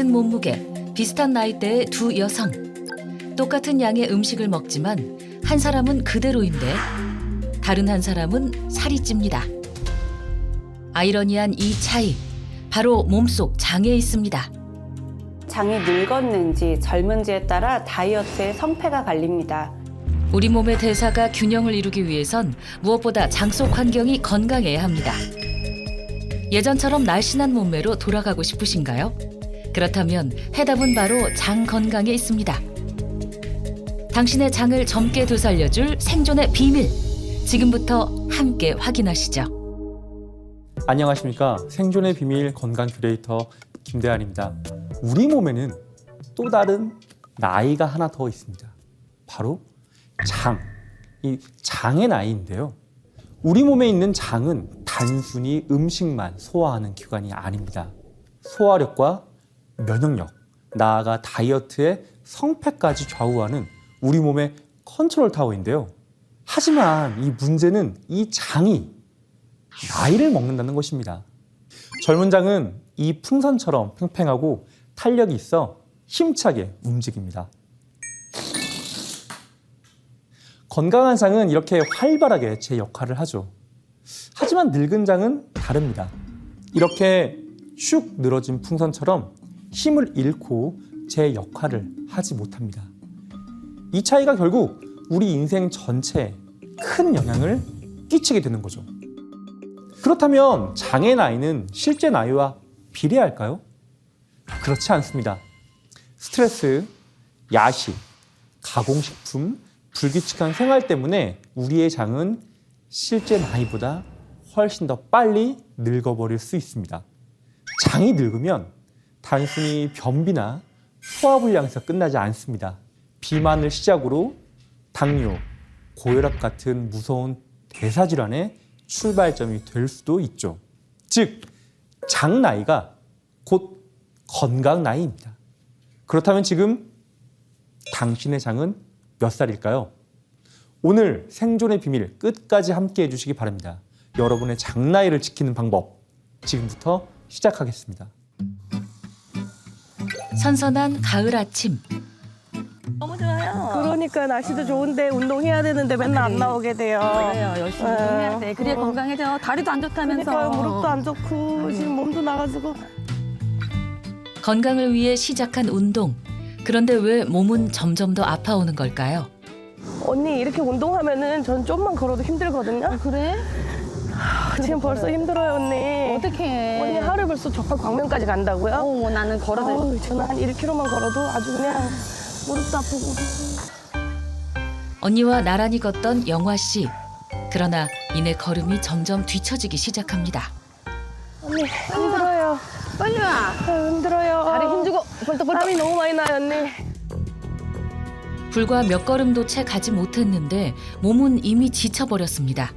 같은 몸무게, 비슷한 나이대의 두 여성. 똑같은 양의 음식을 먹지만 한 사람은 그대로인데 다른 한 사람은 살이 찝니다. 아이러니한 이 차이, 바로 몸속 장에 있습니다. 장이 늙었는지 젊은지에 따라 다이어트의 성패가 갈립니다. 우리 몸의 대사가 균형을 이루기 위해선 무엇보다 장 속 환경이 건강해야 합니다. 예전처럼 날씬한 몸매로 돌아가고 싶으신가요? 그렇다면 해답은 바로 장 건강에 있습니다. 당신의 장을 젊게 되살려줄 생존의 비밀, 지금부터 함께 확인하시죠. 안녕하십니까. 생존의 비밀 건강 큐레이터 김대한입니다. 우리 몸에는 또 다른 나이가 하나 더 있습니다. 바로 장, 이 장의 나이인데요. 우리 몸에 있는 장은 단순히 음식만 소화하는 기관이 아닙니다. 소화력과 면역력, 나아가 다이어트의 성패까지 좌우하는 우리 몸의 컨트롤 타워인데요. 하지만 이 문제는 이 장이 나이를 먹는다는 것입니다. 젊은 장은 이 풍선처럼 팽팽하고 탄력이 있어 힘차게 움직입니다. 건강한 장은 이렇게 활발하게 제 역할을 하죠. 하지만 늙은 장은 다릅니다. 이렇게 슉 늘어진 풍선처럼 힘을 잃고 제 역할을 하지 못합니다. 이 차이가 결국 우리 인생 전체에 큰 영향을 끼치게 되는 거죠. 그렇다면 장의 나이는 실제 나이와 비례할까요? 그렇지 않습니다. 스트레스, 야식, 가공식품, 불규칙한 생활 때문에 우리의 장은 실제 나이보다 훨씬 더 빨리 늙어버릴 수 있습니다. 장이 늙으면 단순히 변비나 소화불량에서 끝나지 않습니다. 비만을 시작으로 당뇨, 고혈압 같은 무서운 대사질환의 출발점이 될 수도 있죠. 즉, 장 나이가 곧 건강 나이입니다. 그렇다면 지금 당신의 장은 몇 살일까요? 오늘 생존의 비밀 끝까지 함께 해주시기 바랍니다. 여러분의 장 나이를 지키는 방법, 지금부터 시작하겠습니다. 선선한 가을 아침, 너무 좋아요. 그러니까 날씨도 좋은데 운동해야 되는데 맨날 안 나오게 돼요. 그래요. 열심히 운동해야 돼. 그래야 건강해져. 다리도 안 좋다면서. 그러니까 무릎도 안 좋고 지금 몸도 나가지고. 건강을 위해 시작한 운동. 그런데 왜 몸은 점점 더 아파오는 걸까요? 언니 이렇게 운동하면은 전 좀만 걸어도 힘들거든요. 그래? 지금 벌써 힘들어요 언니. 어떡해. 언니 하루에 벌써 저팔 광명까지 간다고요? 어머, 나는 걸어도. 저는 한 1km만 걸어도 아주 그냥 무릎도 아프고. 언니와 나란히 걷던 영화 씨. 그러나 이내 걸음이 점점 뒤처지기 시작합니다. 언니 힘들어요. 빨리 와. 힘들어요. 다리 힘주고 벌떡벌떡. 땀이 너무 많이 나요 언니. 불과 몇 걸음도 채 가지 못했는데 몸은 이미 지쳐버렸습니다.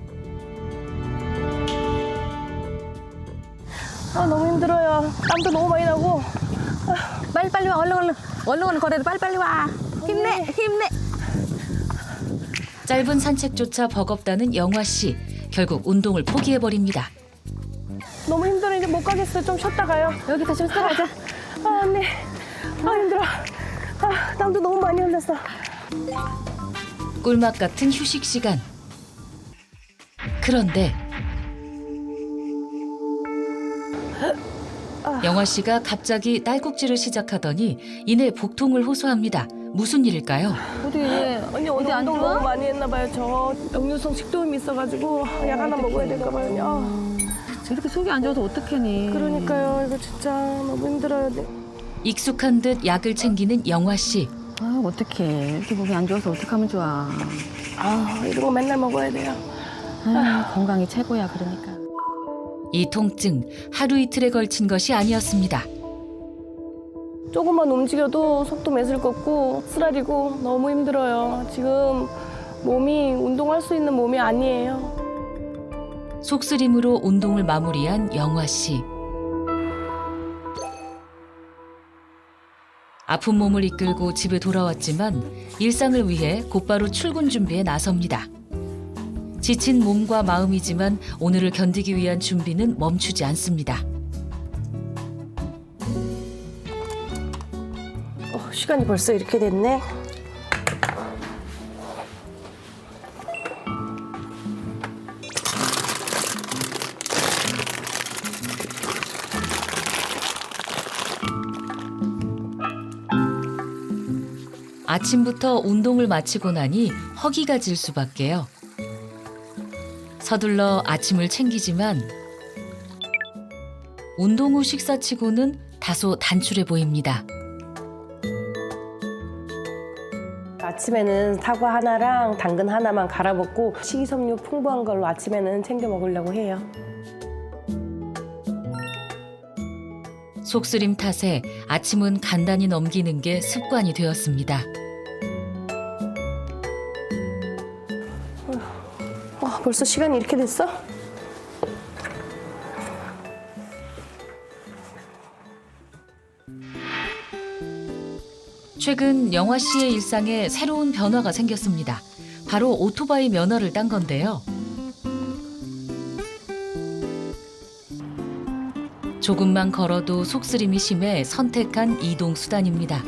너무 힘들어요. 땀도 너무 많이 나고. 빨리 와. 얼른 걸어야 돼. 빨리 와. 힘내. 짧은 산책조차 버겁다는 영화 씨. 결국 운동을 포기해버립니다. 너무 힘들어 이제 못 가겠어요. 좀 쉬었다 가요. 여기 다시 가자. 언니. 힘들어. 땀도 너무 많이 흘렸어. 꿀맛 같은 휴식 시간. 그런데 영화 씨가 갑자기 딸꾹질을 시작하더니 이내 복통을 호소합니다. 무슨 일일까요? 어디 언니 오늘 안 운동 좋아? 너무 많이 했나 봐요. 저 역류성 식도염이 있어가지고 약 하나 먹어야 될까 봐요. 저렇게 속이 안 좋아서 어떡하니. 그러니까요. 이거 진짜 너무 힘들어요. 네. 익숙한 듯 약을 챙기는 영화 씨. 아, 어떡해. 이렇게 속이 안 좋아서 어떡하면 좋아. 이런 거 맨날 먹어야 돼요. 건강이 최고야, 그러니까. 이 통증 하루 이틀에 걸친 것이 아니었습니다. 조금만 움직여도 속도 매슬 걷고 쓰라리고 너무 힘들어요. 지금 몸이 운동할 수 있는 몸이 아니에요. 속쓰림으로 운동을 마무리한 영화 씨. 아픈 몸을 이끌고 집에 돌아왔지만 일상을 위해 곧바로 출근 준비에 나섭니다. 지친 몸과 마음이지만 오늘을 견디기 위한 준비는 멈추지 않습니다. 시간이 벌써 이렇게 됐네. 아침부터 운동을 마치고 나니 허기가 질 수밖에요. 서둘러 아침을 챙기지만 운동 후 식사치고는 다소 단출해 보입니다. 아침에는 사과 하나랑 당근 하나만 갈아 먹고 식이섬유 풍부한 걸로 아침에는 챙겨 먹으려고 해요. 속쓰림 탓에 아침은 간단히 넘기는 게 습관이 되었습니다. 벌써 시간이 이렇게 됐어? 최근 영화 씨의 일상에 새로운 변화가 생겼습니다. 바로 오토바이 면허를 딴 건데요. 조금만 걸어도 속쓰림이 심해 선택한 이동 수단입니다.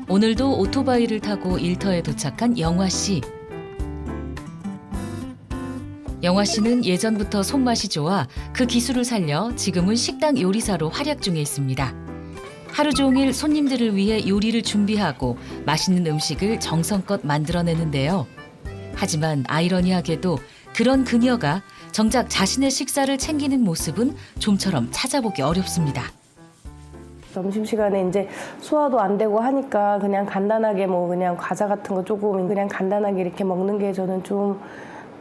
오늘도 오토바이를 타고 일터에 도착한 영화 씨. 영화 씨는 예전부터 손맛이 좋아 그 기술을 살려 지금은 식당 요리사로 활약 중에 있습니다. 하루 종일 손님들을 위해 요리를 준비하고 맛있는 음식을 정성껏 만들어내는데요. 하지만 아이러니하게도 그런 그녀가 정작 자신의 식사를 챙기는 모습은 좀처럼 찾아보기 어렵습니다. 점심시간에 이제 소화도 안 되고 하니까 그냥 간단하게 뭐 그냥 과자 같은 거 조금 그냥 간단하게 이렇게 먹는 게 저는 좀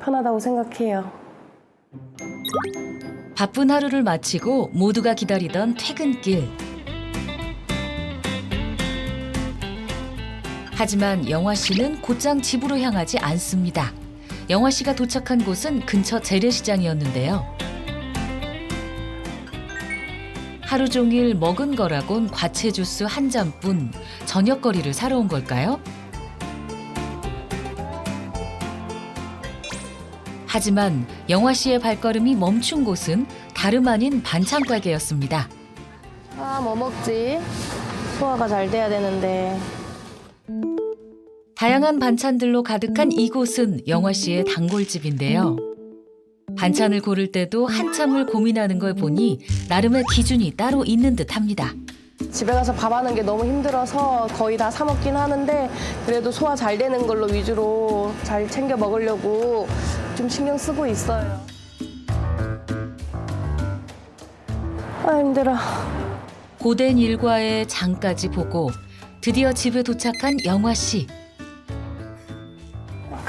편하다고 생각해요. 바쁜 하루를 마치고 모두가 기다리던 퇴근길. 하지만 영화 씨는 곧장 집으로 향하지 않습니다. 영화 씨가 도착한 곳은 근처 재래시장이었는데요. 하루 종일 먹은 거라곤 과채 주스 한 잔뿐. 저녁거리를 사러 온 걸까요? 하지만 영화 씨의 발걸음이 멈춘 곳은 다름 아닌 반찬 가게였습니다. 아, 뭐 먹지? 소화가 잘 돼야 되는데. 다양한 반찬들로 가득한 이곳은 영화 씨의 단골집인데요. 반찬을 고를 때도 한참을 고민하는 걸 보니 나름의 기준이 따로 있는 듯합니다. 집에 가서 밥 하는 게 너무 힘들어서 거의 다 사 먹긴 하는데 그래도 소화 잘 되는 걸로 위주로 잘 챙겨 먹으려고 좀 신경 쓰고 있어요. 아, 힘들어. 고된 일과에 장까지 보고 드디어 집에 도착한 영화 씨.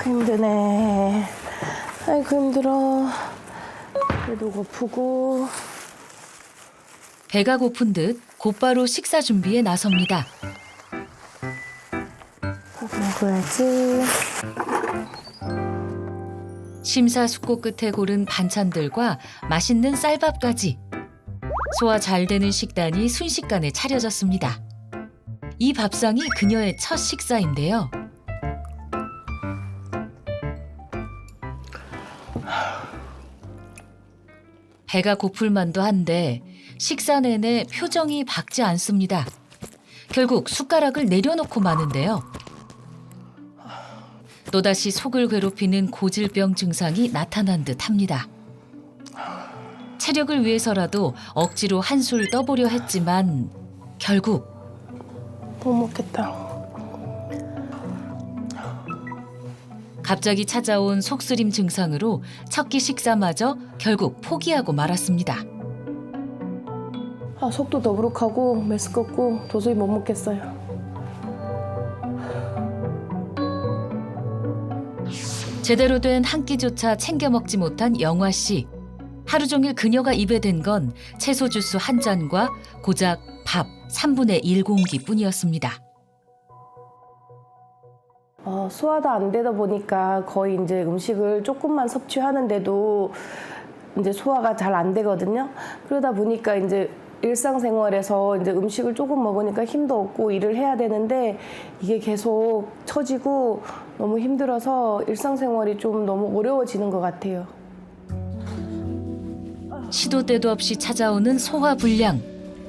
힘드네. 아이고 힘들어. 배도 고프고. 배가 고픈 듯 곧바로 식사 준비에 나섭니다. 먹어야지. 심사숙고 끝에 고른 반찬들과 맛있는 쌀밥까지. 소화 잘 되는 식단이 순식간에 차려졌습니다. 이 밥상이 그녀의 첫 식사인데요. 배가 고플 만도 한데 식사 내내 표정이 밝지 않습니다. 결국 숟가락을 내려놓고 마는데요. 또다시 속을 괴롭히는 고질병 증상이 나타난 듯합니다. 체력을 위해서라도 억지로 한술 떠보려 했지만 결국 못 먹겠다. 갑자기 찾아온 속쓰림 증상으로 첫 끼 식사마저 결국 포기하고 말았습니다. 아, 속도 더부룩하고 메스껍고 도저히 못 먹겠어요. 제대로 된 한 끼조차 챙겨 먹지 못한 영화 씨. 하루 종일 그녀가 입에 댄 건 채소 주스 한 잔과 고작 밥 3분의 1공기뿐이었습니다. 소화도 안 되다 보니까 거의 이제 음식을 조금만 섭취하는데도 이제 소화가 잘 안 되거든요. 그러다 보니까 이제 일상생활에서 이제 음식을 조금 먹으니까 힘도 없고 일을 해야 되는데 이게 계속 처지고 너무 힘들어서 일상생활이 좀 너무 어려워지는 것 같아요. 시도 때도 없이 찾아오는 소화불량.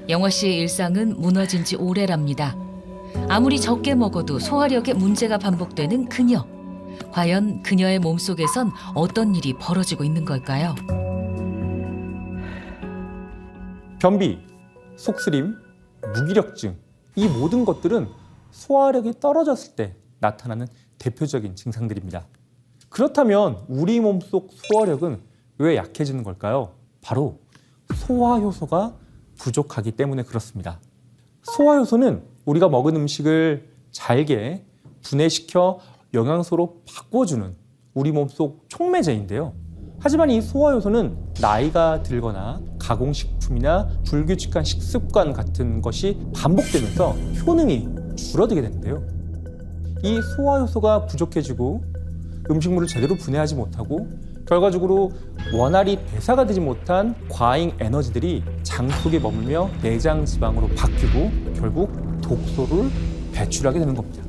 영화 씨의 일상은 무너진 지 오래랍니다. 아무리 적게 먹어도 소화력에 문제가 반복되는 그녀. 과연 그녀의 몸속에선 어떤 일이 벌어지고 있는 걸까요? 변비, 속쓰림, 무기력증 이 모든 것들은 소화력이 떨어졌을 때 나타나는 대표적인 증상들입니다. 그렇다면 우리 몸속 소화력은 왜 약해지는 걸까요? 바로 소화효소가 부족하기 때문에 그렇습니다. 소화효소는 우리가 먹은 음식을 잘게 분해시켜 영양소로 바꿔주는 우리 몸속 촉매제인데요. 하지만 이 소화효소는 나이가 들거나 가공식품이나 불규칙한 식습관 같은 것이 반복되면서 효능이 줄어들게 되는데요. 이 소화효소가 부족해지고 음식물을 제대로 분해하지 못하고 결과적으로 원활히 배사가 되지 못한 과잉 에너지들이 장 속에 머물며 내장 지방으로 바뀌고 결국 독소를 배출하게 되는 겁니다.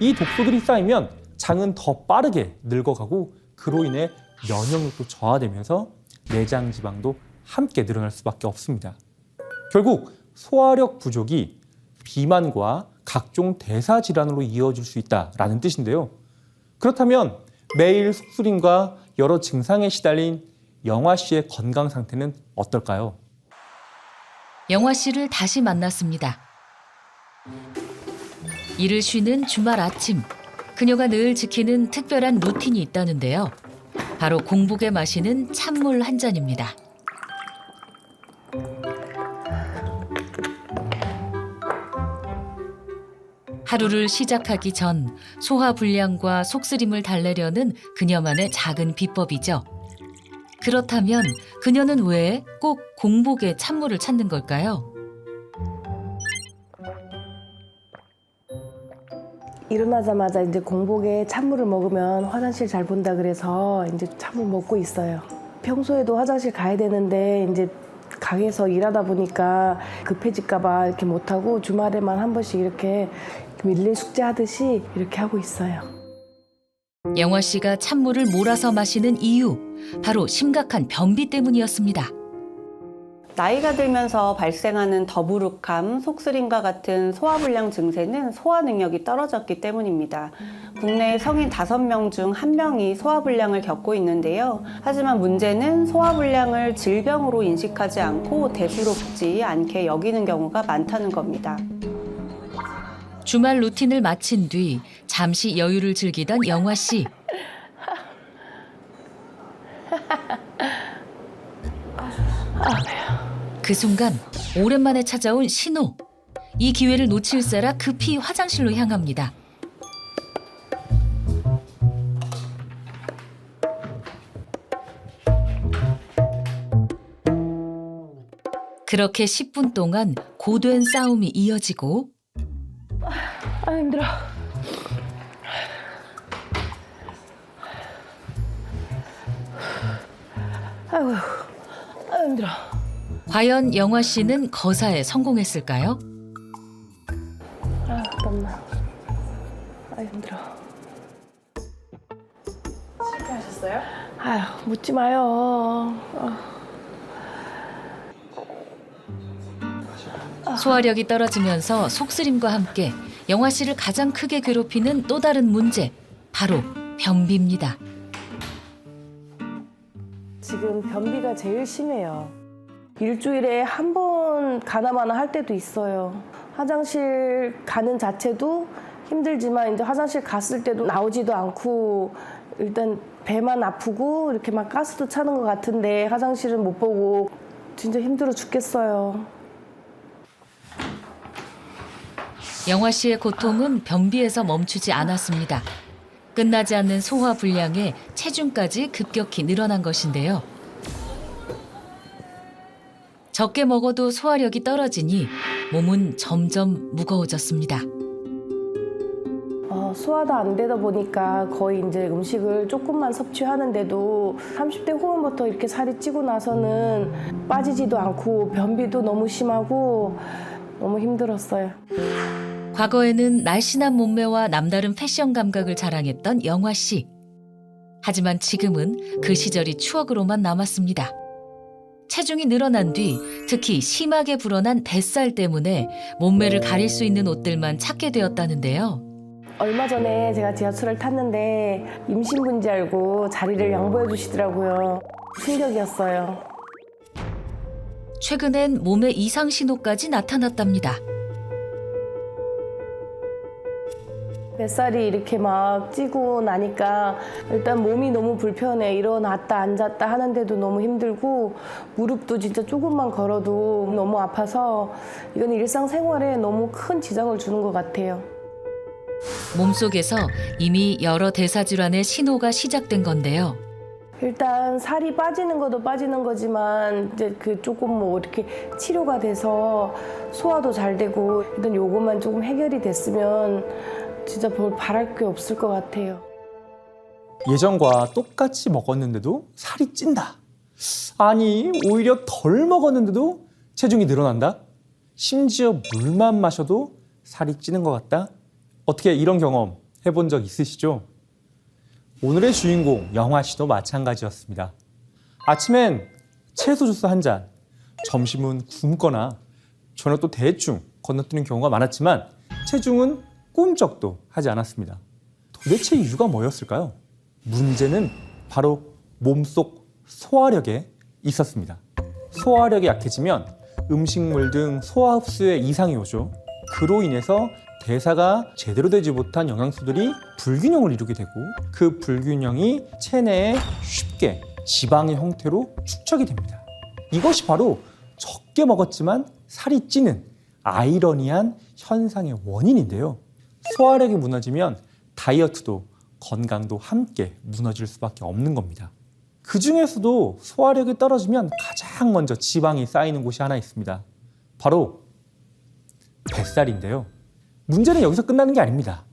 이 독소들이 쌓이면 장은 더 빠르게 늙어가고 그로 인해 면역력도 저하되면서 내장 지방도 함께 늘어날 수밖에 없습니다. 결국 소화력 부족이 비만과 각종 대사 질환으로 이어질 수 있다라는 뜻인데요. 그렇다면 매일 속쓰림과 여러 증상에 시달린 영화 씨의 건강 상태는 어떨까요? 영화 씨를 다시 만났습니다. 일을 쉬는 주말 아침, 그녀가 늘 지키는 특별한 루틴이 있다는데요. 바로 공복에 마시는 찬물 한 잔입니다. 하루를 시작하기 전 소화불량과 속쓰림을 달래려는 그녀만의 작은 비법이죠. 그렇다면 그녀는 왜 꼭 공복에 찬물을 찾는 걸까요? 일어나자마자 이제 공복에 찬물을 먹으면 화장실 잘 본다 그래서 이제 찬물 먹고 있어요. 평소에도 화장실 가야 되는데 이제 가게에서 일하다 보니까 급해질까 봐 이렇게 못하고 주말에만 한 번씩 이렇게 밀린 숙제 하듯이 이렇게 하고 있어요. 영화 씨가 찬물을 몰아서 마시는 이유, 바로 심각한 변비 때문이었습니다. 나이가 들면서 발생하는 더부룩함, 속쓰림과 같은 소화불량 증세는 소화 능력이 떨어졌기 때문입니다. 국내 성인 5명 중 1명이 소화불량을 겪고 있는데요. 하지만 문제는 소화불량을 질병으로 인식하지 않고 대수롭지 않게 여기는 경우가 많다는 겁니다. 주말 루틴을 마친 뒤 잠시 여유를 즐기던 영화 씨. 그 순간 오랜만에 찾아온 신호. 이 기회를 놓칠세라 급히 화장실로 향합니다. 그렇게 10분 동안 고된 싸움이 이어지고 아 힘들어. 아이고, 아 힘들어. 과연 영화 씨는 거사에 성공했을까요? 아 잠깐만. 아 힘들어. 실패하셨어요? 아휴 묻지 마요. 소화력이 떨어지면서 속쓰림과 함께 영화 씨를 가장 크게 괴롭히는 또 다른 문제, 바로 변비입니다. 지금 변비가 제일 심해요. 일주일에 한 번 가나마나 할 때도 있어요. 화장실 가는 자체도 힘들지만 이제 화장실 갔을 때도 나오지도 않고 일단 배만 아프고 이렇게 막 가스도 차는 것 같은데 화장실은 못 보고 진짜 힘들어 죽겠어요. 영화 씨의 고통은 변비에서 멈추지 않았습니다. 끝나지 않는 소화 불량에 체중까지 급격히 늘어난 것인데요. 적게 먹어도 소화력이 떨어지니 몸은 점점 무거워졌습니다. 소화도 안 되다 보니까 거의 이제 음식을 조금만 섭취하는데도 30대 후반부터 이렇게 살이 찌고 나서는 빠지지도 않고 변비도 너무 심하고 너무 힘들었어요. 과거에는 날씬한 몸매와 남다른 패션 감각을 자랑했던 영화 씨. 하지만 지금은 그 시절이 추억으로만 남았습니다. 체중이 늘어난 뒤 특히 심하게 불어난 뱃살 때문에 몸매를 가릴 수 있는 옷들만 찾게 되었다는데요. 얼마 전에 제가 지하철을 탔는데 임신분인지 알고 자리를 양보해 주시더라고요. 충격이었어요. 최근엔 몸에 이상 신호까지 나타났답니다. 뱃살이 이렇게 막 찌고 나니까 일단 몸이 너무 불편해. 일어났다 앉았다 하는데도 너무 힘들고 무릎도 진짜 조금만 걸어도 너무 아파서 이건 일상생활에 너무 큰 지장을 주는 것 같아요. 몸속에서 이미 여러 대사질환의 신호가 시작된 건데요. 일단 살이 빠지는 것도 빠지는 거지만 이제 그 조금 뭐 이렇게 치료가 돼서 소화도 잘 되고 일단 요것만 조금 해결이 됐으면 진짜 뭘 바랄 게 없을 것 같아요. 예전과 똑같이 먹었는데도 살이 찐다. 아니, 오히려 덜 먹었는데도 체중이 늘어난다. 심지어 물만 마셔도 살이 찌는 것 같다. 어떻게 이런 경험 해본 적 있으시죠? 오늘의 주인공 영화 씨도 마찬가지였습니다. 아침엔 채소 주스 한 잔, 점심은 굶거나 저녁도 대충 건너뛰는 경우가 많았지만 체중은 꿈쩍도 하지 않았습니다. 도대체 이유가 뭐였을까요? 문제는 바로 몸속 소화력에 있었습니다. 소화력이 약해지면 음식물 등 소화 흡수에 이상이 오죠. 그로 인해서 대사가 제대로 되지 못한 영양소들이 불균형을 이루게 되고 그 불균형이 체내에 쉽게 지방의 형태로 축적이 됩니다. 이것이 바로 적게 먹었지만 살이 찌는 아이러니한 현상의 원인인데요. 소화력이 무너지면 다이어트도 건강도 함께 무너질 수밖에 없는 겁니다. 그 중에서도 소화력이 떨어지면 가장 먼저 지방이 쌓이는 곳이 하나 있습니다. 바로 뱃살인데요. 문제는 여기서 끝나는 게 아닙니다.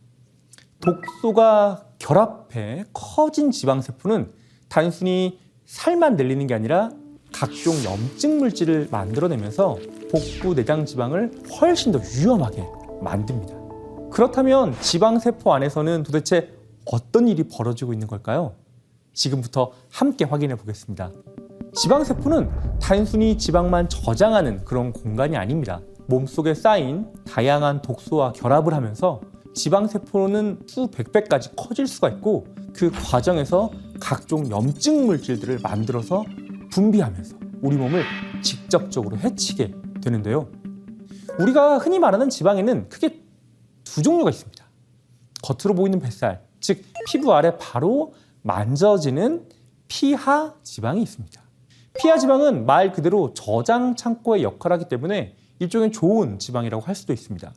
독소가 결합해 커진 지방세포는 단순히 살만 늘리는 게 아니라 각종 염증 물질을 만들어내면서 복부 내장 지방을 훨씬 더 위험하게 만듭니다. 그렇다면 지방세포 안에서는 도대체 어떤 일이 벌어지고 있는 걸까요? 지금부터 함께 확인해 보겠습니다. 지방세포는 단순히 지방만 저장하는 그런 공간이 아닙니다. 몸속에 쌓인 다양한 독소와 결합을 하면서 지방세포는 수백 배까지 커질 수가 있고 그 과정에서 각종 염증 물질들을 만들어서 분비하면서 우리 몸을 직접적으로 해치게 되는데요. 우리가 흔히 말하는 지방에는 크게 두 종류가 있습니다. 겉으로 보이는 뱃살, 즉 피부 아래 바로 만져지는 피하 지방이 있습니다. 피하 지방은 말 그대로 저장 창고의 역할을 하기 때문에 일종의 좋은 지방이라고 할 수도 있습니다.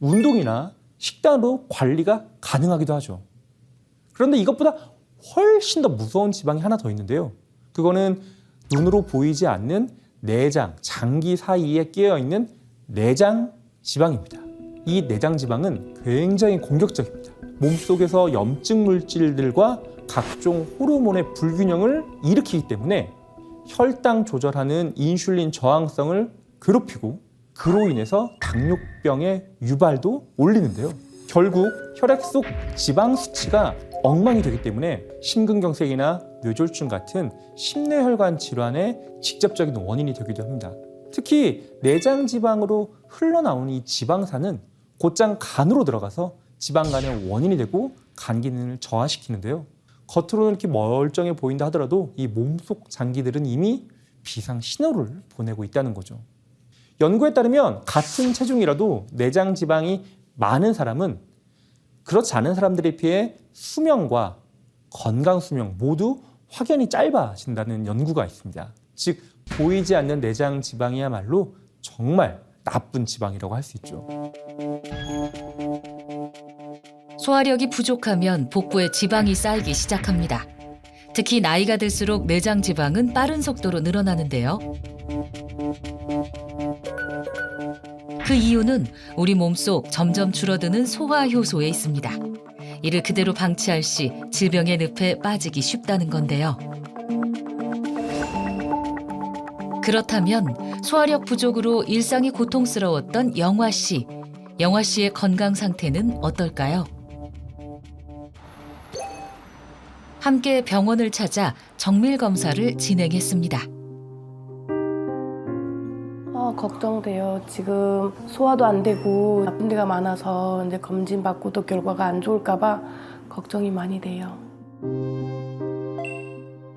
운동이나 식단으로 관리가 가능하기도 하죠. 그런데 이것보다 훨씬 더 무서운 지방이 하나 더 있는데요. 그거는 눈으로 보이지 않는 내장, 장기 사이에 끼어있는 내장 지방입니다. 이 내장 지방은 굉장히 공격적입니다. 몸속에서 염증 물질들과 각종 호르몬의 불균형을 일으키기 때문에 혈당 조절하는 인슐린 저항성을 괴롭히고 그로 인해서 당뇨병의 유발도 올리는데요. 결국 혈액 속 지방 수치가 엉망이 되기 때문에 심근경색이나 뇌졸중 같은 심뇌혈관 질환의 직접적인 원인이 되기도 합니다. 특히 내장 지방으로 흘러나오는 이 지방산은 곧장 간으로 들어가서 지방간의 원인이 되고 간 기능을 저하시키는데요. 겉으로는 이렇게 멀쩡해 보인다 하더라도 이 몸속 장기들은 이미 비상 신호를 보내고 있다는 거죠. 연구에 따르면 같은 체중이라도 내장 지방이 많은 사람은 그렇지 않은 사람들에 비해 수명과 건강 수명 모두 확연히 짧아진다는 연구가 있습니다. 즉 보이지 않는 내장 지방이야말로 정말 나쁜 지방이라고 할 수 있죠. 소화력이 부족하면 복부에 지방이 쌓이기 시작합니다. 특히 나이가 들수록 내장 지방은 빠른 속도로 늘어나는데요. 그 이유는 우리 몸속 점점 줄어드는 소화 효소에 있습니다. 이를 그대로 방치할 시 질병의 늪에 빠지기 쉽다는 건데요. 그렇다면 소화력 부족으로 일상이 고통스러웠던 영화 씨. 영화 씨의 건강 상태는 어떨까요? 함께 병원을 찾아 정밀 검사를 진행했습니다. 걱정돼요. 지금 소화도 안 되고 아픈 데가 많아서 이제 검진 받고 또 결과가 안 좋을까봐 걱정이 많이 돼요.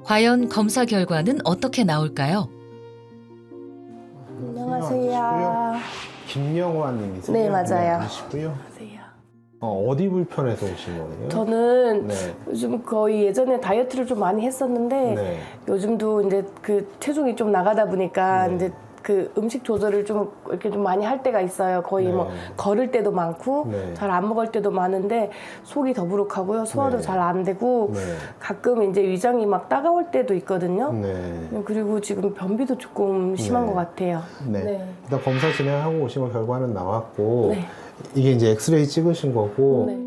과연 검사 결과는 어떻게 나올까요? 안녕하세요. 김영화님이세요? 네, 맞아요. 안녕하시고요. 안녕하세요. 어디 불편해서 오신 거예요? 저는 네. 요즘 거의 예전에 다이어트를 좀 많이 했었는데 네. 요즘도 이제 그 체중이 좀 나가다 보니까 네. 이제 그 음식 조절을 좀 이렇게 좀 많이 할 때가 있어요. 거의 네. 뭐 걸을 때도 많고 네. 잘 안 먹을 때도 많은데 속이 더부룩하고요. 소화도 네. 잘 안 되고 네. 가끔 이제 위장이 막 따가울 때도 있거든요. 네. 그리고 지금 변비도 조금 심한 네. 것 같아요. 네. 네. 일단 검사 진행하고 오신 거 결과는 나왔고 네. 이게 이제 엑스레이 찍으신 거고 네.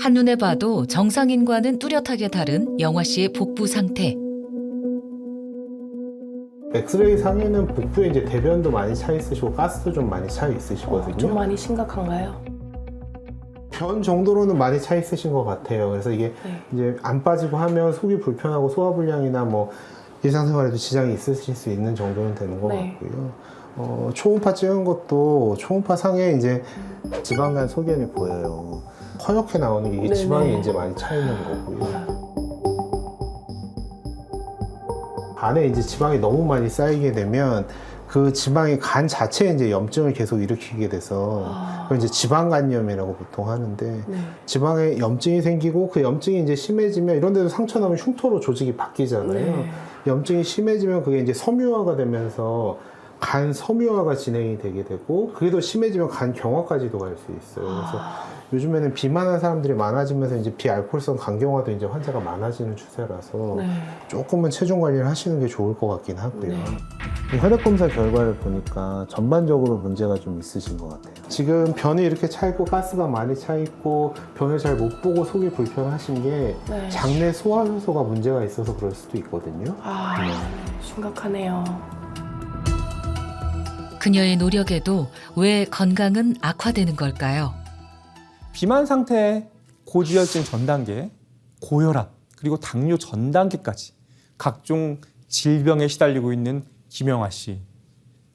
한눈에 봐도 정상인과는 뚜렷하게 다른 영화 씨의 복부 상태. 엑스레이 상에는 복부에 이제 대변도 많이 차 있으시고 가스도 좀 많이 차 있으시거든요. 좀 많이 심각한가요? 변 정도로는 많이 차 있으신 것 같아요. 그래서 이게 네. 이제 안 빠지고 하면 속이 불편하고 소화불량이나 뭐 일상생활에도 지장이 있으실 수 있는 정도는 되는 것 네. 같고요. 초음파 찍은 것도 초음파 상에 이제 지방간 소견이 보여요. 허옇게 나오는 게 이게 네네. 지방이 이제 많이 차 있는 거고요. 간에 이제 지방이 너무 많이 쌓이게 되면 그 지방이 간 자체에 이제 염증을 계속 일으키게 돼서 그걸 이제 지방간염이라고 보통 하는데 네. 지방에 염증이 생기고 그 염증이 이제 심해지면 이런 데도 상처 나면 흉터로 조직이 바뀌잖아요. 네. 염증이 심해지면 그게 이제 섬유화가 되면서 간 섬유화가 진행이 되게 되고 그게 더 심해지면 간 경화까지도 갈 수 있어요. 그래서 요즘에는 비만한 사람들이 많아지면서 이제 비알코올성 간경화도 이제 환자가 많아지는 추세라서 네. 조금은 체중 관리를 하시는 게 좋을 것 같긴 하고요. 이 혈액 검사 결과를 보니까 전반적으로 문제가 좀 있으신 것 같아요. 지금 변이 이렇게 차 있고 가스가 많이 차 있고 변을 잘 못 보고 속이 불편하신 게 네. 장내 소화 효소가 문제가 있어서 그럴 수도 있거든요. 심각하네요. 그녀의 노력에도 왜 건강은 악화되는 걸까요? 비만 상태에 고지혈증 전 단계, 고혈압, 그리고 당뇨 전 단계까지 각종 질병에 시달리고 있는 김영하 씨.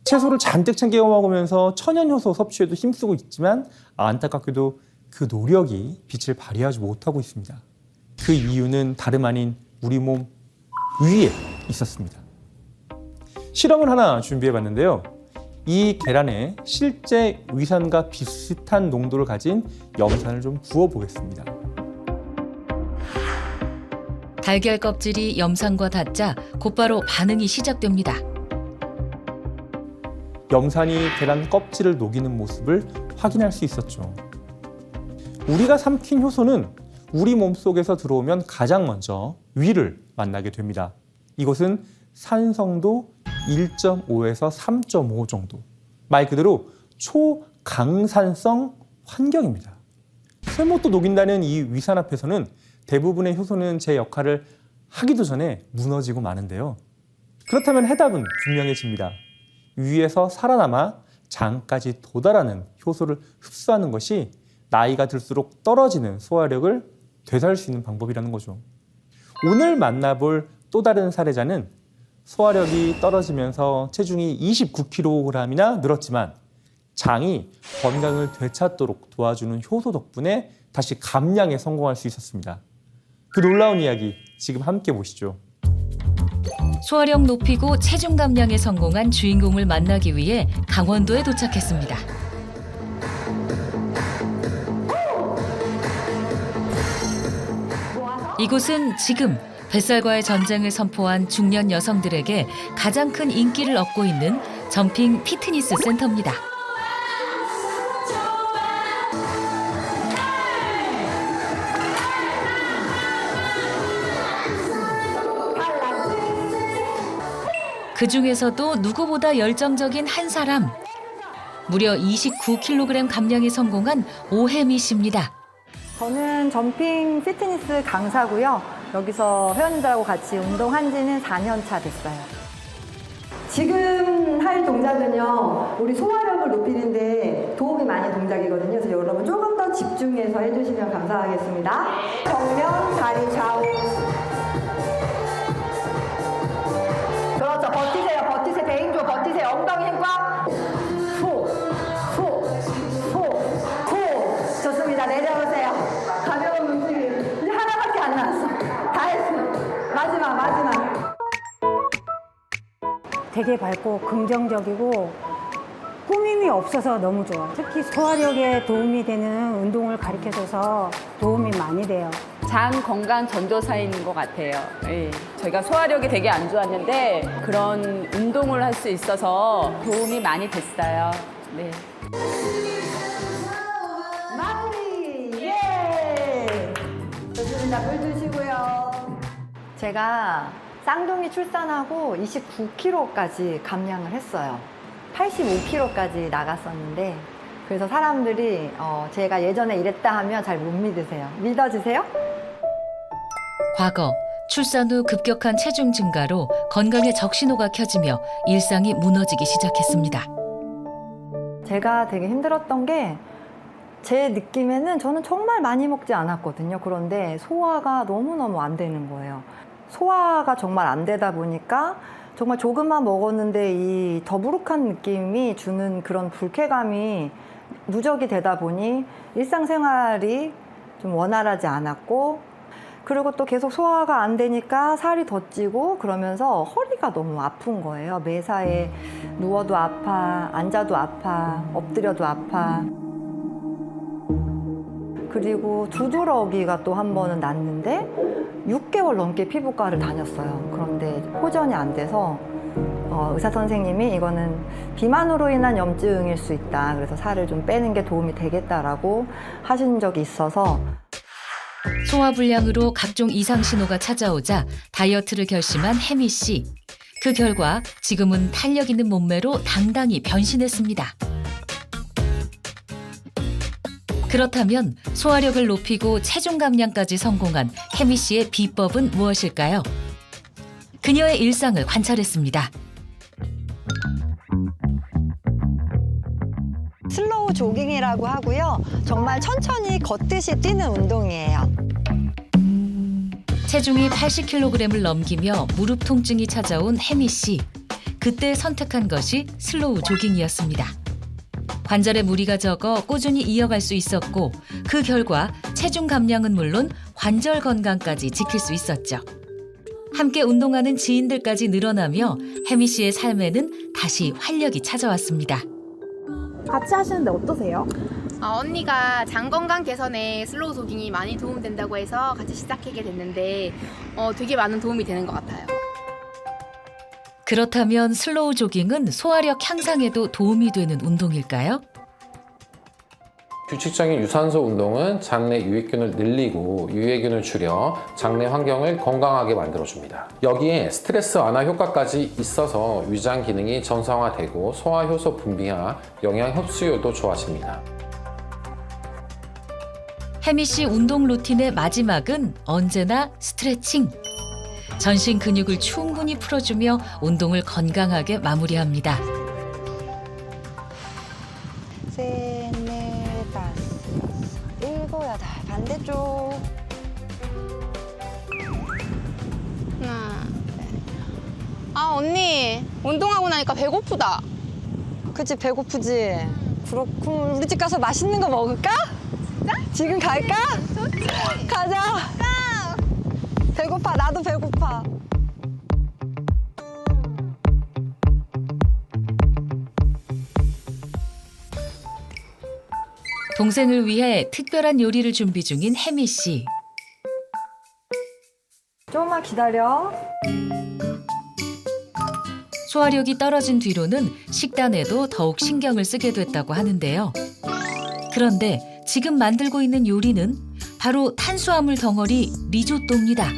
채소를 잔뜩 챙겨 먹으면서 천연 효소 섭취에도 힘쓰고 있지만 안타깝게도 그 노력이 빛을 발휘하지 못하고 있습니다. 그 이유는 다름 아닌 우리 몸 위에 있었습니다. 실험을 하나 준비해 봤는데요. 이 계란에 실제 위산과 비슷한 농도를 가진 염산을 좀 부어 보겠습니다. 달걀 껍질이 염산과 닿자 곧바로 반응이 시작됩니다. 염산이 계란 껍질을 녹이는 모습을 확인할 수 있었죠. 우리가 삼킨 효소는 우리 몸속에서 들어오면 가장 먼저 위를 만나게 됩니다. 이것은 산성도 1.5에서 3.5 정도. 말 그대로 초강산성 환경입니다. 쓸모도 녹인다는 이 위산 앞에서는 대부분의 효소는 제 역할을 하기도 전에 무너지고 마는데요. 그렇다면 해답은 분명해집니다. 위에서 살아남아 장까지 도달하는 효소를 흡수하는 것이 나이가 들수록 떨어지는 소화력을 되살릴 수 있는 방법이라는 거죠. 오늘 만나볼 또 다른 사례자는 소화력이 떨어지면서 체중이 29kg이나 늘었지만 장이 건강을 되찾도록 도와주는 효소 덕분에 다시 감량에 성공할 수 있었습니다. 그 놀라운 이야기 지금 함께 보시죠. 소화력 높이고 체중 감량에 성공한 주인공을 만나기 위해 강원도에 도착했습니다. 이곳은 지금 뱃살과의 전쟁을 선포한 중년 여성들에게 가장 큰 인기를 얻고 있는 점핑 피트니스 센터입니다. 그 중에서도 누구보다 열정적인 한 사람. 무려 29kg 감량에 성공한 오혜미 씨입니다. 저는 점핑 피트니스 강사고요. 여기서 회원님들하고 같이 운동한 지는 4년 차 됐어요. 지금 할 동작은요, 우리 소화력을 높이는데 도움이 많은 동작이거든요. 그래서 여러분 조금 더 집중해서 해주시면 감사하겠습니다. 정면, 다리 좌우. 그렇죠. 버티세요. 버티세요. 배행 줘. 버티세요. 엉덩이 힘 꽉. 후. 좋습니다. 내려오세요. 가벼운 움직임. 이제 하나밖에 안 남았어. 다 했어. 마지막. 되게 밝고 긍정적이고 꾸밈이 없어서 너무 좋아. 특히 소화력에 도움이 되는 운동을 가르쳐줘서 도움이 많이 돼요. 장 건강 전도사인 것 같아요. 예. 저희가 소화력이 되게 안 좋았는데 그런 운동을 할 수 있어서 도움이 많이 됐어요. 네. 마무리. 예. 좋습니다. 물 드시고요. 제가 쌍둥이 출산하고 29kg까지 감량을 했어요. 85kg까지 나갔었는데 그래서 사람들이 제가 예전에 이랬다 하면 잘 못 믿으세요. 믿어주세요? 과거 출산 후 급격한 체중 증가로 건강에 적신호가 켜지며 일상이 무너지기 시작했습니다. 제가 되게 힘들었던 게 제 느낌에는 저는 정말 많이 먹지 않았거든요. 그런데 소화가 너무너무 안 되는 거예요. 소화가 정말 안 되다 보니까 정말 조금만 먹었는데 이 더부룩한 느낌이 주는 그런 불쾌감이 누적이 되다 보니 일상생활이 좀 원활하지 않았고 그리고 또 계속 소화가 안 되니까 살이 더 찌고 그러면서 허리가 너무 아픈 거예요. 매사에 누워도 아파, 앉아도 아파, 엎드려도 아파. 그리고 두드러기가 또 한 번은 났는데 6개월 넘게 피부과를 다녔어요. 그런데 호전이 안 돼서 의사 선생님이 이거는 비만으로 인한 염증일 수 있다. 그래서 살을 좀 빼는 게 도움이 되겠다라고 하신 적이 있어서 소화불량으로 각종 이상 신호가 찾아오자 다이어트를 결심한 혜미 씨. 그 결과 지금은 탄력 있는 몸매로 당당히 변신했습니다. 그렇다면 소화력을 높이고 체중 감량까지 성공한 혜미 씨의 비법은 무엇일까요? 그녀의 일상을 관찰했습니다. 슬로우 조깅이라고 하고요. 정말 천천히 걷듯이 뛰는 운동이에요. 체중이 80kg을 넘기며 무릎 통증이 찾아온 혜미 씨. 그때 선택한 것이 슬로우 조깅이었습니다. 관절에 무리가 적어 꾸준히 이어갈 수 있었고 그 결과 체중 감량은 물론 관절 건강까지 지킬 수 있었죠. 함께 운동하는 지인들까지 늘어나며 혜미 씨의 삶에는 다시 활력이 찾아왔습니다. 같이 하시는데 어떠세요? 언니가 장 건강 개선에 슬로우 조깅이 많이 도움된다고 해서 같이 시작하게 됐는데 되게 많은 도움이 되는 것 같아요. 그렇다면 슬로우 조깅은 소화력 향상에도 도움이 되는 운동일까요? 규칙적인 유산소 운동은 장내 유익균을 늘리고 유해균을 줄여 장내 환경을 건강하게 만들어줍니다. 여기에 스트레스 완화 효과까지 있어서 위장 기능이 정상화되고 소화 효소 분비와 영양 흡수율도 좋아집니다. 혜미 씨 운동 루틴의 마지막은 언제나 스트레칭. 전신 근육을 충분히 풀어주며 운동을 건강하게 마무리합니다. 셋, 넷, 다섯, 일곱, 여덟. 반대쪽. 하나, 아 언니 운동하고 나니까 배고프다. 그치, 배고프지? 그렇군. 우리 집 가서 맛있는 거 먹을까? 진짜? 지금 갈까? 가자. 배고파. 나도 배고파. 동생을 위해 특별한 요리를 준비 중인 혜미 씨. 조금만 기다려. 소화력이 떨어진 뒤로는 식단에도 더욱 신경을 쓰게 됐다고 하는데요. 그런데 지금 만들고 있는 요리는 바로 탄수화물 덩어리 리조또입니다.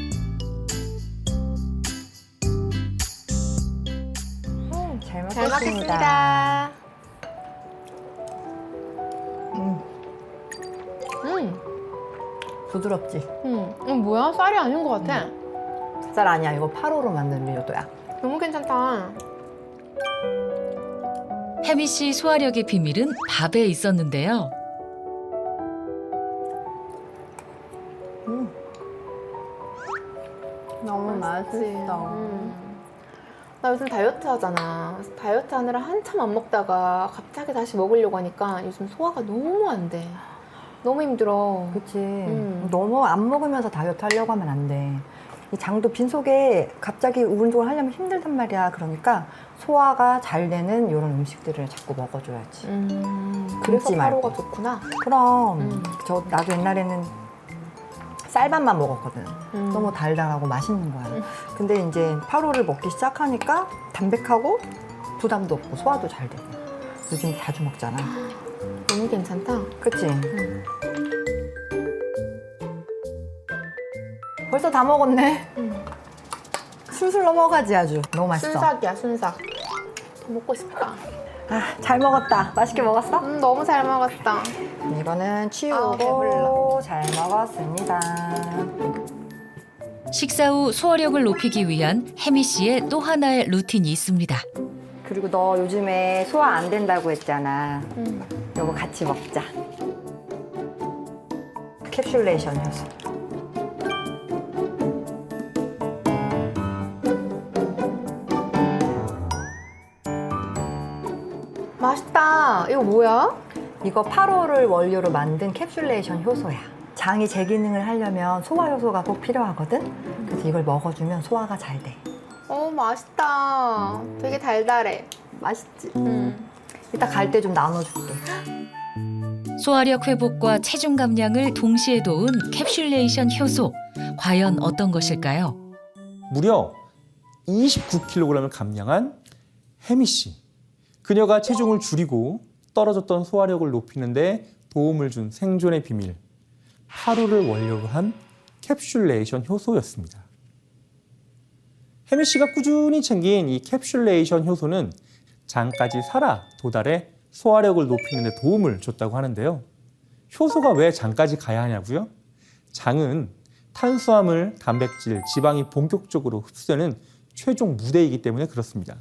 잘 먹겠습니다. 부드럽지? 뭐야? 쌀이 아닌 것 같아. 쌀 아니야. 이거 8호로 만든 리조또야. 너무 괜찮다. 혜미 씨 소화력의 비밀은 밥에 있었는데요. 너무 맛있어. 나 요즘 다이어트 하잖아. 그래서 다이어트 하느라 한참 안 먹다가 갑자기 다시 먹으려고 하니까 요즘 소화가 너무 안 돼. 너무 힘들어. 그치. 너무 안 먹으면서 다이어트 하려고 하면 안 돼. 이 장도 빈속에 갑자기 운동을 하려면 힘들단 말이야. 그러니까 소화가 잘 되는 이런 음식들을 자꾸 먹어줘야지. 그래서 굶지 말고. 파로가 좋구나. 그럼 나도 옛날에는 쌀밥만 먹었거든. 너무 달달하고 맛있는 거야. 근데 이제 파로를 먹기 시작하니까 담백하고 부담도 없고 소화도 잘 되고. 요즘 자주 먹잖아. 너무 괜찮다. 그치? 벌써 다 먹었네. 술술 넘어가지 아주. 너무 맛있어. 순삭이야, 순삭. 더 먹고 싶다. 아, 잘 먹었다. 맛있게 먹었어? 너무 잘 먹었다. 이거는 치우고 잘 먹었습니다. 식사 후 소화력을 높이기 위한 혜미 씨의 또 하나의 루틴이 있습니다. 그리고 너 요즘에 소화 안 된다고 했잖아. 이거 같이 먹자. 캡슐레이션 효소. 맛있다. 이거 뭐야? 이거 8호를 원료로 만든 캡슐레이션 효소야. 장이 재기능을 하려면 소화 효소가 꼭 필요하거든. 그래서 이걸 먹어주면 소화가 잘 돼. 맛있다. 되게 달달해. 맛있지? 이따 갈 때 좀 나눠줄게. 소화력 회복과 체중 감량을 동시에 도운 캡슐레이션 효소. 과연 어떤 것일까요? 무려 29kg을 감량한 혜미 씨. 그녀가 체중을 줄이고 떨어졌던 소화력을 높이는 데 도움을 준 생존의 비밀. 하루를 원료로 한 캡슐레이션 효소였습니다. 혜미 씨가 꾸준히 챙긴 이 캡슐레이션 효소는 장까지 살아 도달해 소화력을 높이는 데 도움을 줬다고 하는데요. 효소가 왜 장까지 가야 하냐고요? 장은 탄수화물, 단백질, 지방이 본격적으로 흡수되는 최종 무대이기 때문에 그렇습니다.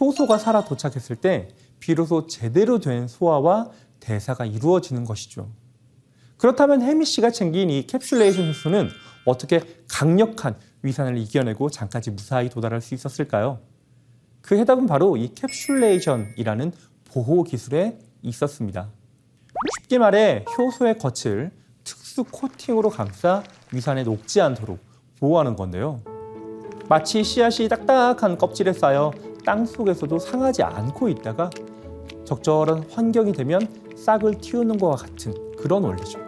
효소가 살아 도착했을 때 비로소 제대로 된 소화와 대사가 이루어지는 것이죠. 그렇다면 혜미 씨가 챙긴 이 캡슐레이션 효소는 어떻게 강력한 위산을 이겨내고 장까지 무사히 도달할 수 있었을까요? 그 해답은 바로 이 캡슐레이션이라는 보호 기술에 있었습니다. 쉽게 말해 효소의 겉을 특수 코팅으로 감싸 위산에 녹지 않도록 보호하는 건데요. 마치 씨앗이 딱딱한 껍질에 쌓여 땅 속에서도 상하지 않고 있다가 적절한 환경이 되면 싹을 틔우는 것과 같은 그런 원리죠.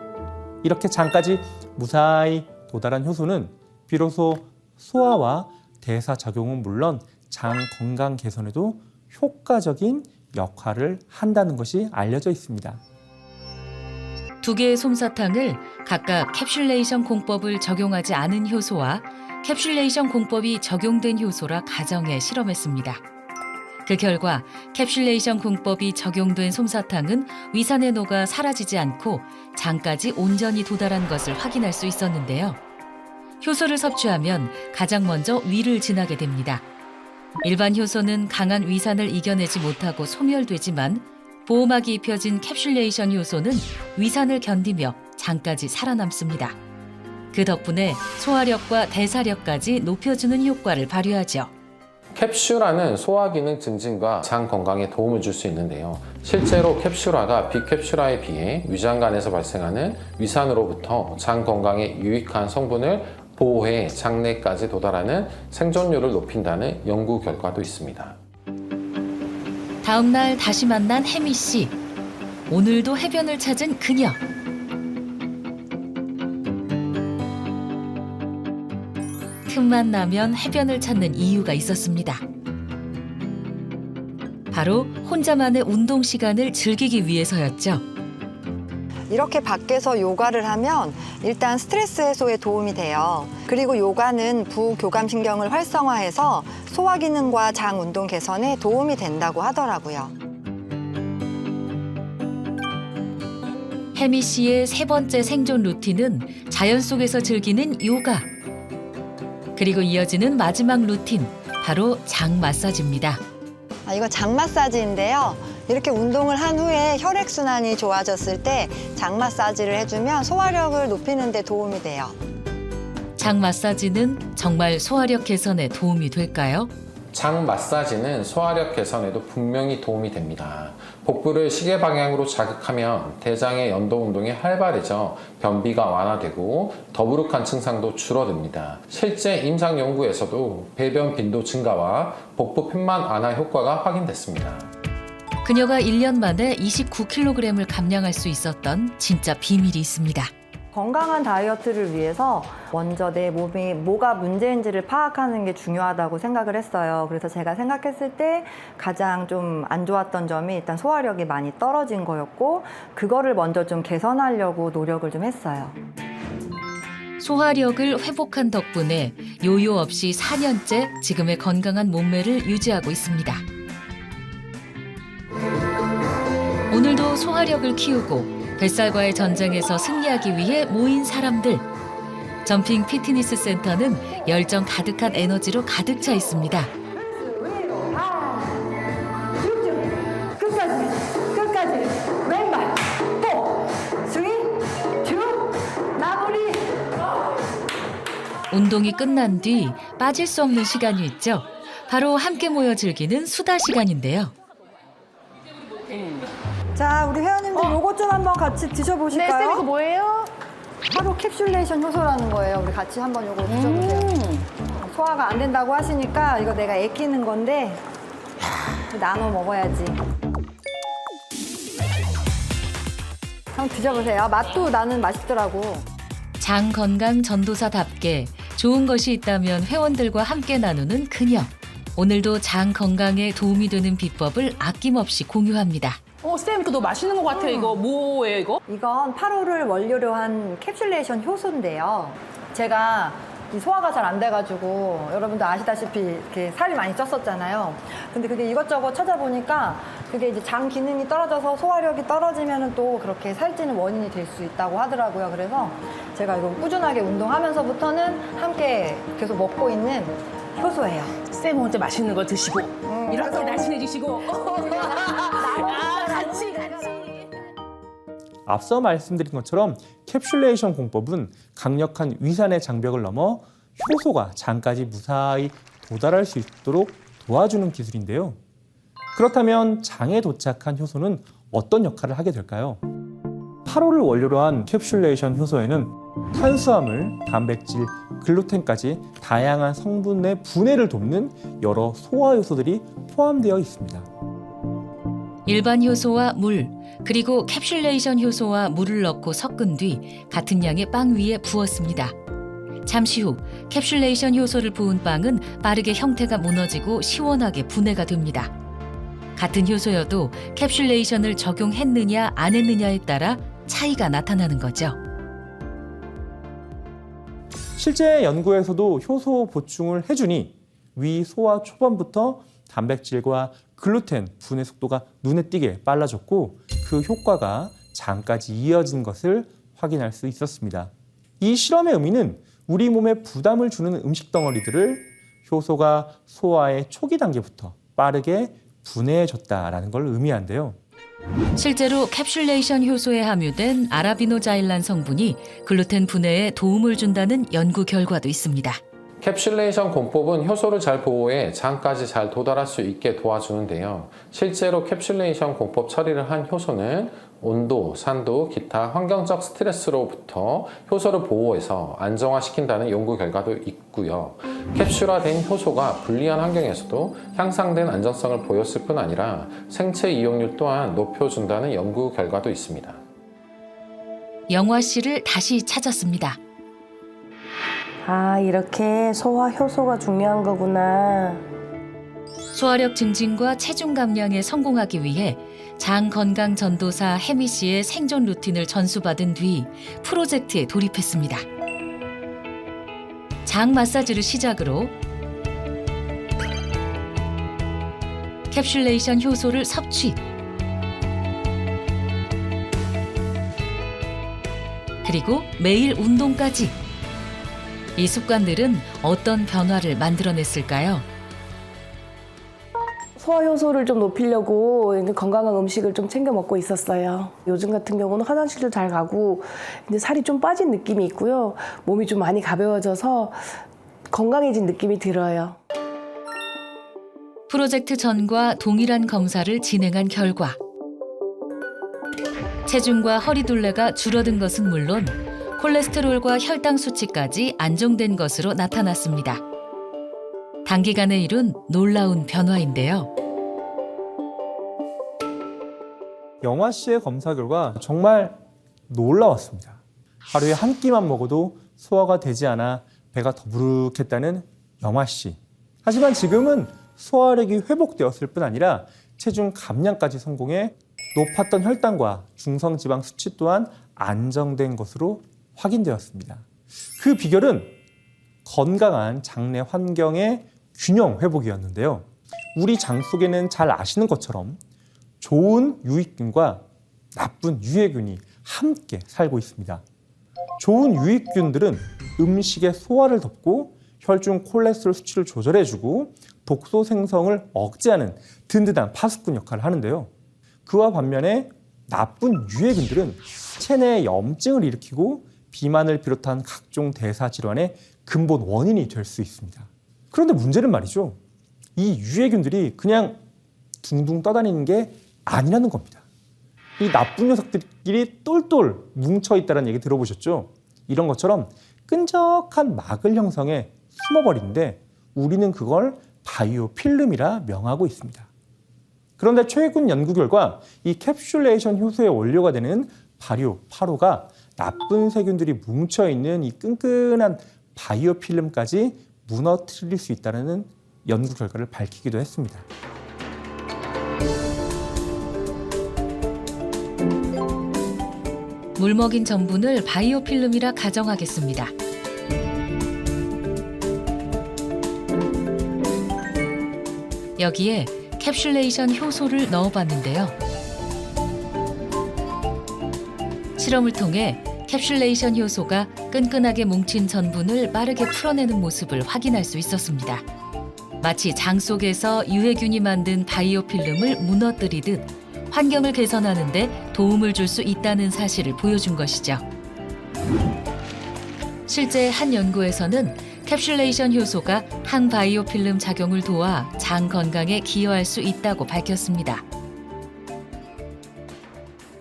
이렇게 장까지 무사히 도달한 효소는 비로소 소화와 대사 작용은 물론 장 건강 개선에도 효과적인 역할을 한다는 것이 알려져 있습니다. 두 개의 솜사탕을 각각 캡슐레이션 공법을 적용하지 않은 효소와 캡슐레이션 공법이 적용된 효소라 가정해 실험했습니다. 그 결과 캡슐레이션 공법이 적용된 솜사탕은 위산에 녹아 사라지지 않고 장까지 온전히 도달한 것을 확인할 수 있었는데요. 효소를 섭취하면 가장 먼저 위를 지나게 됩니다. 일반 효소는 강한 위산을 이겨내지 못하고 소멸되지만 보호막이 입혀진 캡슐레이션 효소는 위산을 견디며 장까지 살아남습니다. 그 덕분에 소화력과 대사력까지 높여주는 효과를 발휘하죠. 캡슐화는 소화 기능 증진과 장 건강에 도움을 줄 수 있는데요. 실제로 캡슐화가 비캡슐화에 비해 위장관에서 발생하는 위산으로부터 장 건강에 유익한 성분을 보호해 장내까지 도달하는 생존율을 높인다는 연구 결과도 있습니다. 다음 날 다시 만난 혜미 씨. 오늘도 해변을 찾은 그녀. 틈만 나면 해변을 찾는 이유가 있었습니다. 바로 혼자만의 운동 시간을 즐기기 위해서였죠. 이렇게 밖에서 요가를 하면 일단 스트레스 해소에 도움이 돼요. 그리고 요가는 부교감신경을 활성화해서 소화 기능과 장 운동 개선에 도움이 된다고 하더라고요. 혜미 씨의 세 번째 생존 루틴은 자연 속에서 즐기는 요가. 그리고 이어지는 마지막 루틴, 바로 장 마사지입니다. 이거 장 마사지인데요. 이렇게 운동을 한 후에 혈액순환이 좋아졌을 때 장 마사지를 해주면 소화력을 높이는 데 도움이 돼요. 장 마사지는 정말 소화력 개선에 도움이 될까요? 장 마사지는 소화력 개선에도 분명히 도움이 됩니다. 복부를 시계 방향으로 자극하면 대장의 연도 운동이 활발해져 변비가 완화되고 더부룩한 증상도 줄어듭니다. 실제 임상 연구에서도 배변 빈도 증가와 복부 편만 완화 효과가 확인됐습니다. 그녀가 1년 만에 29kg을 감량할 수 있었던 진짜 비밀이 있습니다. 건강한 다이어트를 위해서 먼저 내 몸이 뭐가 문제인지를 파악하는 게 중요하다고 생각을 했어요. 그래서 제가 생각했을 때 가장 좀 안 좋았던 점이 일단 소화력이 많이 떨어진 거였고, 그거를 먼저 좀 개선하려고 노력을 좀 했어요. 소화력을 회복한 덕분에 요요 없이 4년째 지금의 건강한 몸매를 유지하고 있습니다. 오늘도 소화력을 키우고 뱃살과의 전쟁에서 승리하기 위해 모인 사람들. 점핑 피트니스 센터는 열정 가득한 에너지로 가득 차 있습니다. 끝까지 왼발 4, 3, 2, 마무리. 운동이 끝난 뒤 빠질 수 없는 시간이 있죠. 바로 함께 모여 즐기는 수다 시간인데요. 자, 우리 회원님들 요거 좀 한번 같이 드셔보실까요? 네, 쌤 이거 뭐예요? 하루 캡슐레이션 효소라는 거예요. 우리 같이 한번 요거 드셔보세요. 소화가 안 된다고 하시니까 이거 내가 애끼는 건데 나눠 먹어야지. 한번 드셔보세요. 맛도 나는 맛있더라고. 장 건강 전도사답게 좋은 것이 있다면 회원들과 함께 나누는 그녀. 오늘도 장 건강에 도움이 되는 비법을 아낌없이 공유합니다. 쌤, 이거 너무 맛있는 것 같아요. 이거 뭐예요, 이거? 이건 8호를 원료로 한 캡슐레이션 효소인데요. 제가 이 소화가 잘 안 돼가지고 여러분도 아시다시피 이렇게 살이 많이 쪘었잖아요. 근데 그게 이것저것 찾아보니까 그게 이제 장 기능이 떨어져서 소화력이 떨어지면 또 그렇게 살찌는 원인이 될 수 있다고 하더라고요. 그래서 제가 이거 꾸준하게 운동하면서부터는 함께 계속 먹고 있는 효소예요. 쌤 혼자 맛있는 거 드시고 이렇게 날씬해지시고 같이. 앞서 말씀드린 것처럼 캡슐레이션 공법은 강력한 위산의 장벽을 넘어 효소가 장까지 무사히 도달할 수 있도록 도와주는 기술인데요. 그렇다면 장에 도착한 효소는 어떤 역할을 하게 될까요? 8호를 원료로 한 캡슐레이션 효소에는 탄수화물, 단백질, 글루텐까지 다양한 성분의 분해를 돕는 여러 소화 요소들이 포함되어 있습니다. 일반 효소와 물, 그리고 캡슐레이션 효소와 물을 넣고 섞은 뒤 같은 양의 빵 위에 부었습니다. 잠시 후 캡슐레이션 효소를 부은 빵은 빠르게 형태가 무너지고 시원하게 분해가 됩니다. 같은 효소여도 캡슐레이션을 적용했느냐 안 했느냐에 따라 차이가 나타나는 거죠. 실제 연구에서도 효소 보충을 해주니 위 소화 초반부터 단백질과 글루텐 분해 속도가 눈에 띄게 빨라졌고 그 효과가 장까지 이어진 것을 확인할 수 있었습니다. 이 실험의 의미는 우리 몸에 부담을 주는 음식 덩어리들을 효소가 소화의 초기 단계부터 빠르게 분해해줬다라는 걸 의미한데요. 실제로 캡슐레이션 효소에 함유된 아라비노자일란 성분이 글루텐 분해에 도움을 준다는 연구 결과도 있습니다. 캡슐레이션 공법은 효소를 잘 보호해 장까지 잘 도달할 수 있게 도와주는데요. 실제로 캡슐레이션 공법 처리를 한 효소는 온도, 산도, 기타 환경적 스트레스로부터 효소를 보호해서 안정화시킨다는 연구 결과도 있고요. 캡슐화된 효소가 불리한 환경에서도 향상된 안전성을 보였을 뿐 아니라 생체 이용률 또한 높여준다는 연구 결과도 있습니다. 영화 씨를 다시 찾았습니다. 아, 이렇게 소화 효소가 중요한 거구나. 소화력 증진과 체중 감량에 성공하기 위해 장 건강 전도사 혜미 씨의 생존 루틴을 전수받은 뒤 프로젝트에 돌입했습니다. 장 마사지를 시작으로 캡슐레이션 효소를 섭취, 그리고 매일 운동까지. 이 습관들은 어떤 변화를 만들어냈을까요? 소화 효소를 좀 높이려고 건강한 음식을 좀 챙겨 먹고 있었어요. 요즘 같은 경우는 화장실도 잘 가고 이제 살이 좀 빠진 느낌이 있고요. 몸이 좀 많이 가벼워져서 건강해진 느낌이 들어요. 프로젝트 전과 동일한 검사를 진행한 결과 체중과 허리둘레가 줄어든 것은 물론 콜레스테롤과 혈당 수치까지 안정된 것으로 나타났습니다. 단기간에 이룬 놀라운 변화인데요. 영화 씨의 검사 결과 정말 놀라웠습니다. 하루에 한 끼만 먹어도 소화가 되지 않아 배가 더부룩했다는 영화 씨. 하지만 지금은 소화력이 회복되었을 뿐 아니라 체중 감량까지 성공해 높았던 혈당과 중성지방 수치 또한 안정된 것으로 확인되었습니다. 그 비결은 건강한 장내 환경의 균형 회복이었는데요. 우리 장 속에는 잘 아시는 것처럼 좋은 유익균과 나쁜 유해균이 함께 살고 있습니다. 좋은 유익균들은 음식의 소화를 돕고 혈중 콜레스테롤 수치를 조절해주고 독소 생성을 억제하는 든든한 파수꾼 역할을 하는데요. 그와 반면에 나쁜 유해균들은 체내에 염증을 일으키고 비만을 비롯한 각종 대사 질환의 근본 원인이 될 수 있습니다. 그런데 문제는 말이죠. 이 유해균들이 그냥 둥둥 떠다니는 게 아니라는 겁니다. 이 나쁜 녀석들끼리 똘똘 뭉쳐있다는 얘기 들어보셨죠? 이런 것처럼 끈적한 막을 형성해 숨어버리는데 우리는 그걸 바이오필름이라 명하고 있습니다. 그런데 최근 연구 결과 이 캡슐레이션 효소의 원료가 되는 발효, 파로가 나쁜 세균들이 뭉쳐있는 이 끈끈한 바이오필름까지 무너뜨릴 수 있다는 연구 결과를 밝히기도 했습니다. 물 먹인 전분을 바이오필름이라 가정하겠습니다. 여기에 캡슐레이션 효소를 넣어봤는데요. 실험을 통해 캡슐레이션 효소가 끈끈하게 뭉친 전분을 빠르게 풀어내는 모습을 확인할 수 있었습니다. 마치 장 속에서 유해균이 만든 바이오필름을 무너뜨리듯 환경을 개선하는 데 도움을 줄 수 있다는 사실을 보여준 것이죠. 실제 한 연구에서는 캡슐레이션 효소가 항바이오필름 작용을 도와 장 건강에 기여할 수 있다고 밝혔습니다.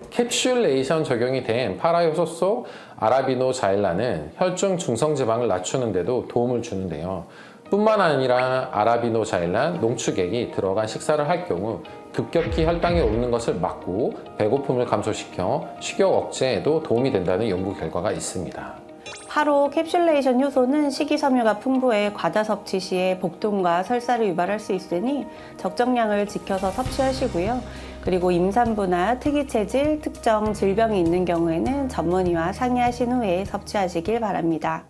캡슐레이션 적용이 된 파라효소 속 아라비노자일란은 혈중 중성지방을 낮추는 데도 도움을 주는데요. 뿐만 아니라 아라비노자일란 농축액이 들어간 식사를 할 경우 급격히 혈당이 오르는 것을 막고 배고픔을 감소시켜 식욕 억제에도 도움이 된다는 연구 결과가 있습니다. 파로 캡슐레이션 효소는 식이섬유가 풍부해 과다 섭취 시에 복통과 설사를 유발할 수 있으니 적정량을 지켜서 섭취하시고요. 그리고 임산부나 특이체질, 특정 질병이 있는 경우에는 전문의와 상의하신 후에 섭취하시길 바랍니다.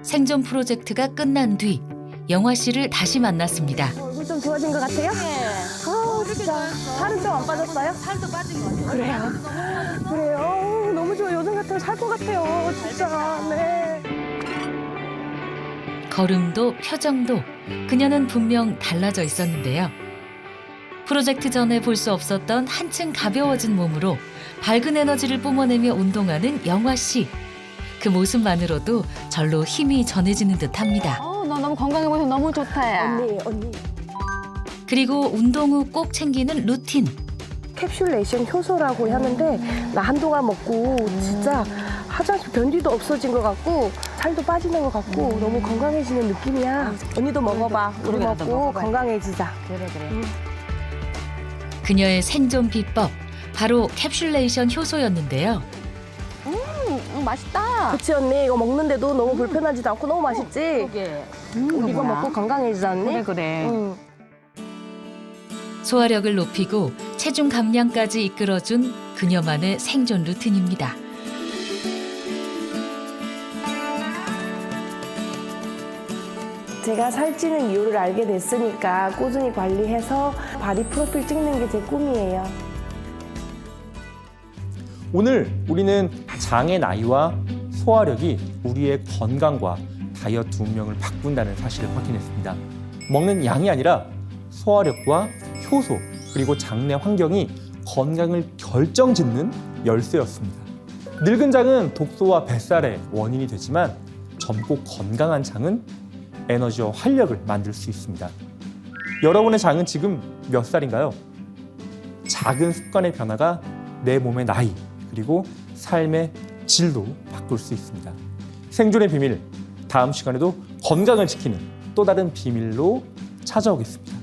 생존 프로젝트가 끝난 뒤 영화 씨를 다시 만났습니다. 얼굴 좀 좋아진 것 같아요? 아, 진짜. 살은 좀 안 빠졌어요? 살도 빠진 것 같아요. 그래요? 그래요? 너무 좋아요. 요즘 같으면 살 것 같아요. 진짜. 네. 걸음도 표정도 그녀는 분명 달라져 있었는데요. 프로젝트 전에 볼 수 없었던 한층 가벼워진 몸으로 밝은 에너지를 뿜어내며 운동하는 영화 씨. 그 모습만으로도 절로 힘이 전해지는 듯합니다. 너 너무 건강해 보여서 너무 좋다, 야. 언니. 그리고 운동 후 꼭 챙기는 루틴. 캡슐레이션 효소라고 하는데 나 한동안 먹고 진짜 화장실 변비도 없어진 것 같고 살도 빠지는 것 같고 너무 건강해지는 느낌이야. 언니도 먹어봐. 우리 먹고 건강해지자. 그래. 그녀의 생존 비법, 바로 캡슐레이션 효소였는데요. 맛있다. 그치 언니? 이거 먹는데도 너무 불편하지도 않고 너무 맛있지? 그러게. 우리 이거 먹고 건강해지자 언니? 그래. 응. 소화력을 높이고 체중 감량까지 이끌어준 그녀만의 생존 루틴입니다. 제가 살찌는 이유를 알게 됐으니까 꾸준히 관리해서 바디 프로필 찍는 게 제 꿈이에요. 오늘 우리는 장의 나이와 소화력이 우리의 건강과 다이어트 운명을 바꾼다는 사실을 확인했습니다. 먹는 양이 아니라 소화력과 효소 그리고 장내 환경이 건강을 결정짓는 열쇠였습니다. 늙은 장은 독소와 뱃살의 원인이 되지만 젊고 건강한 장은 에너지와 활력을 만들 수 있습니다. 여러분의 장은 지금 몇 살인가요? 작은 습관의 변화가 내 몸의 나이 그리고 삶의 질도 바꿀 수 있습니다. 생존의 비밀, 다음 시간에도 건강을 지키는 또 다른 비밀로 찾아오겠습니다.